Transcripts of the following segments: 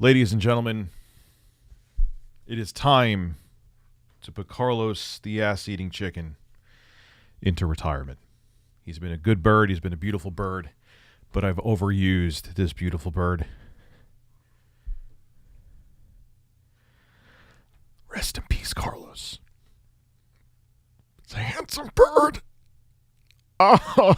Ladies and gentlemen, it is time to put Carlos the ass-eating chicken into retirement. He's been a good bird. He's been a beautiful bird, but I've overused this beautiful bird. Rest in peace, Carlos. It's a handsome bird. Oh.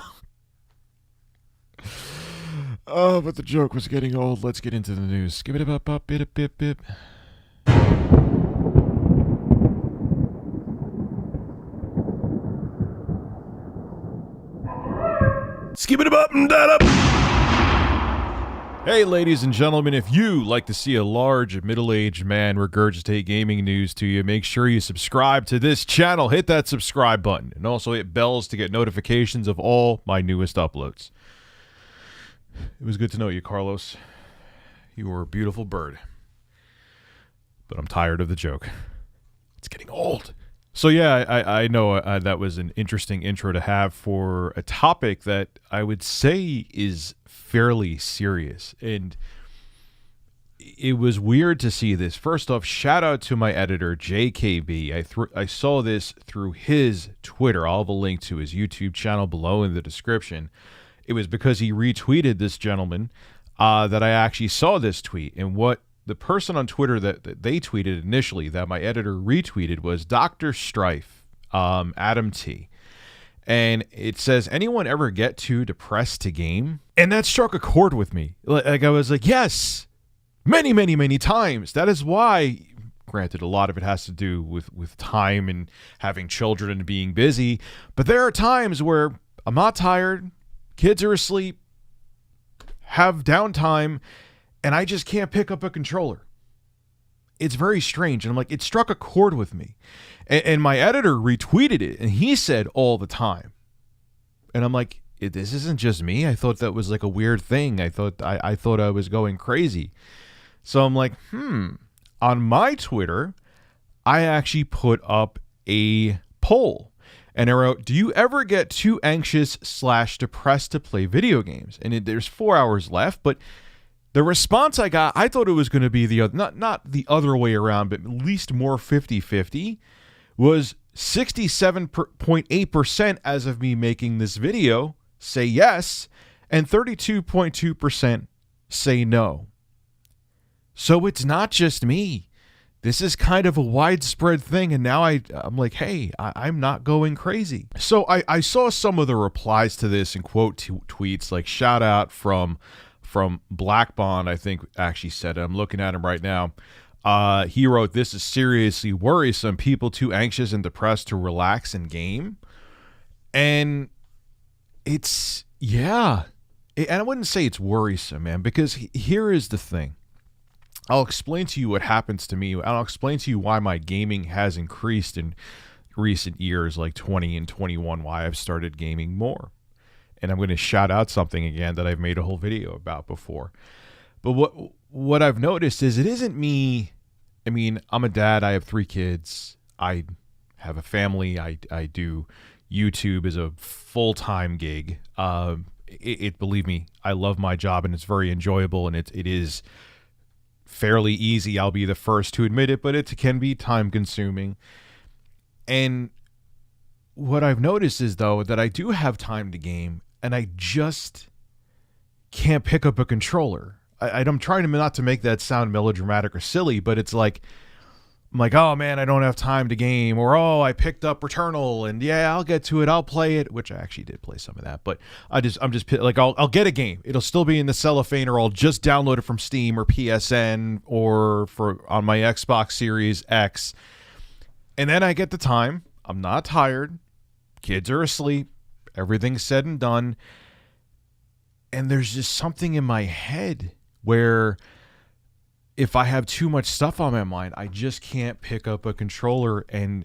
Oh, but the joke was getting old. Let's get into the news. Skip it up, bip, bip, bip. Skip it up and that up. Hey, ladies and gentlemen, if you like to see a large, middle-aged man regurgitate gaming news to you, make sure you subscribe to this channel. Hit that subscribe button and also hit bells to get notifications of all my newest uploads. It was good to know you, Carlos. You were a beautiful bird. But I'm tired of the joke. It's getting old. So yeah, I know that was an interesting intro to have for a topic that I would say is fairly serious. And it was weird to see this. First off, shout out to my editor, JKB. I saw this through his Twitter. I'll have a link to his YouTube channel below in the description. It was because he retweeted this gentleman that I actually saw this tweet. And what the person on Twitter that they tweeted initially, that my editor retweeted, was Dr. Strife, Adam T. And it says, anyone ever get too depressed to game? And that struck a chord with me. Like I was like, yes, many, many, many times. That is why, granted, a lot of it has to do with time and having children and being busy. But there are times where I'm not tired, kids are asleep, have downtime, and I just can't pick up a controller. It's very strange. And I'm like, it struck a chord with me. And my editor retweeted it, and he said all the time. And I'm like, this isn't just me. I thought that was like a weird thing. I thought I was going crazy. So I'm like, On my Twitter, I actually put up a poll. And I wrote, do you ever get too anxious / depressed to play video games? And there's 4 hours left, but the response I got, I thought it was going to be the other, not the other way around, but at least more 50-50, was 67.8% as of me making this video say yes, and 32.2% say no. So it's not just me. This is kind of a widespread thing, and now I'm like, hey, I'm not going crazy. So I saw some of the replies to this in quote tweets, like shout out from Black Bond, I think actually said it. I'm looking at him right now. He wrote, this is seriously worrisome. People too anxious and depressed to relax and game. And it's, yeah. And I wouldn't say it's worrisome, man, because here is the thing. I'll explain to you what happens to me. I'll explain to you why my gaming has increased in recent years, like 20 and 21, why I've started gaming more. And I'm going to shout out something again that I've made a whole video about before. But what I've noticed is it isn't me. I mean, I'm a dad. I have 3 kids. I have a family. I do YouTube as a full-time gig. Believe me, I love my job and it's very enjoyable, and it is fairly easy. I'll be the first to admit it, but it can be time consuming. And what I've noticed is, though, that I do have time to game, and I just can't pick up a controller. I'm trying to not to make that sound melodramatic or silly, but it's like, I'm like, oh man, I don't have time to game, or oh, I picked up Returnal, and yeah, I'll get to it, I'll play it, which I actually did play some of that, but I'm just like, I'll get a game, it'll still be in the cellophane, or I'll just download it from Steam or PSN or on my Xbox Series X, and then I get the time, I'm not tired, kids are asleep, everything's said and done, and there's just something in my head where if I have too much stuff on my mind, I just can't pick up a controller and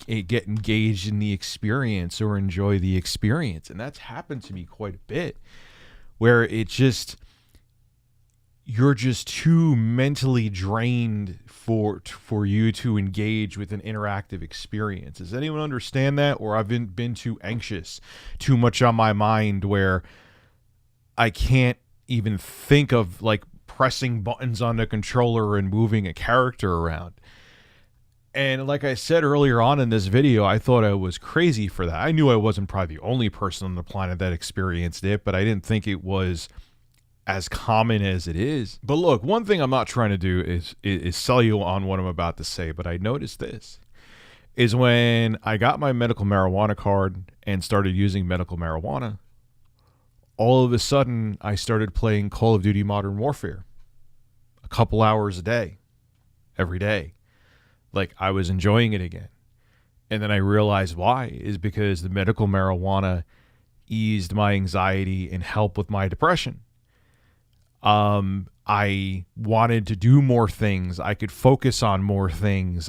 get engaged in the experience or enjoy the experience. And that's happened to me quite a bit, where you're just too mentally drained for you to engage with an interactive experience. Does anyone understand that? Or I've been too anxious, too much on my mind, where I can't even think of like pressing buttons on the controller and moving a character around. And like I said earlier on in this video, I thought I was crazy for that. I knew I wasn't probably the only person on the planet that experienced it, but I didn't think it was as common as it is. But look, one thing I'm not trying to do is sell you on what I'm about to say, but I noticed this is when I got my medical marijuana card and started using medical marijuana, all of a sudden I started playing Call of Duty Modern Warfare a couple hours a day, every day. Like, I was enjoying it again. And then I realized why is because the medical marijuana eased my anxiety and helped with my depression. I wanted to do more things. I could focus on more things.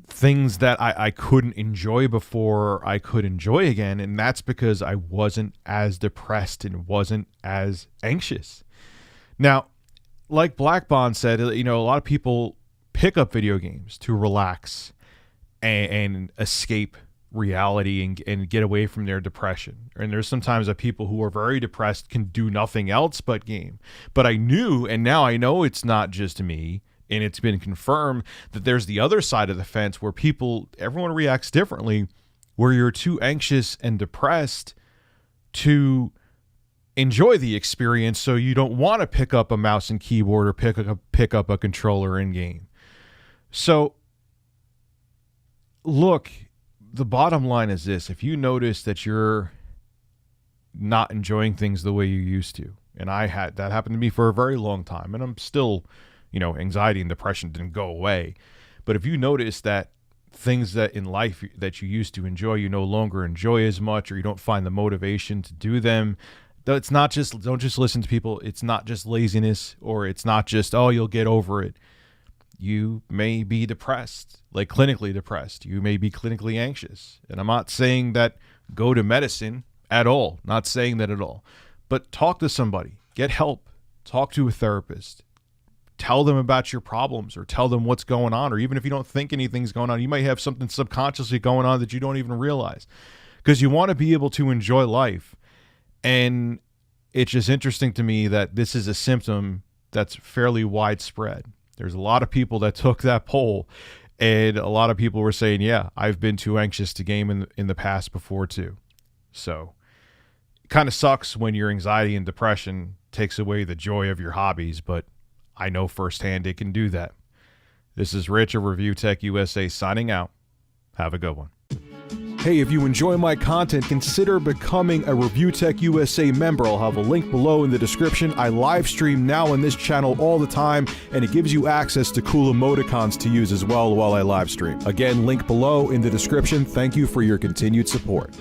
Things that I couldn't enjoy before, I could enjoy again. And that's because I wasn't as depressed and wasn't as anxious. Now, like Black Bond said, a lot of people pick up video games to relax and escape reality and get away from their depression. And there's sometimes that people who are very depressed can do nothing else but game. But I knew, and now I know it's not just me, and it's been confirmed that there's the other side of the fence where everyone reacts differently, where you're too anxious and depressed to enjoy the experience, so you don't want to pick up a mouse and keyboard or pick up a controller in game. So, look, the bottom line is this. If you notice that you're not enjoying things the way you used to, and that happened to me for a very long time, and I'm still, anxiety and depression didn't go away. But if you notice that things that in life that you used to enjoy, you no longer enjoy as much, or you don't find the motivation to do them, don't just listen to people. It's not just laziness, or it's not just, oh, you'll get over it. You may be depressed, like clinically depressed. You may be clinically anxious. And I'm not saying that go to medicine at all. Not saying that at all. But talk to somebody. Get help. Talk to a therapist. Tell them about your problems, or tell them what's going on. Or even if you don't think anything's going on, you might have something subconsciously going on that you don't even realize. Because you want to be able to enjoy life. And it's just interesting to me that this is a symptom that's fairly widespread. There's a lot of people that took that poll, and a lot of people were saying, yeah, I've been too anxious to game in the past before too. So it kind of sucks when your anxiety and depression takes away the joy of your hobbies, but I know firsthand it can do that. This is Rich of Review Tech USA signing out. Have a good one. Hey, if you enjoy my content, consider becoming a Review Tech USA member. I'll have a link below in the description. I live stream now on this channel all the time, and it gives you access to cool emoticons to use as well while I live stream. Again, link below in the description. Thank you for your continued support.